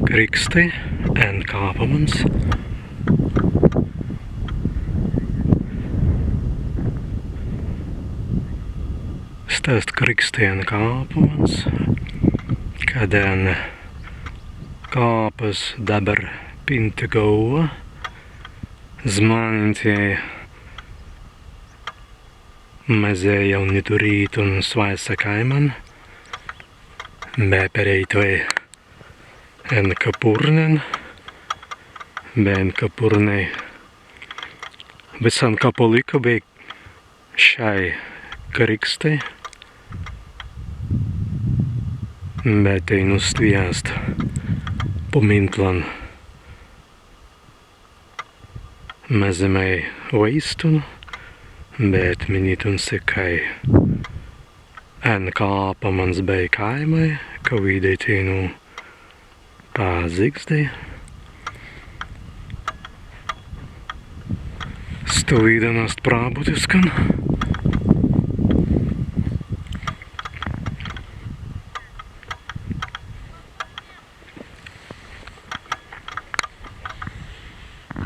Kriksti, en kāpamans. Stāst krikstiena kāpamans, kad en kāpas dabar pinta gauva, zmanītie mazēja un turīt un svaisa kaiman, bēpereitoi en kapurnen, bēn kapurnei visan kapulika bija šai krikstei, bet ein uztvijāst pomintlan mazemai vaistun, bet minitun sekai en kāpamans bija kaimai, ka vīdeitīnu pāzikstei. Stāvīdanost prābutiskan.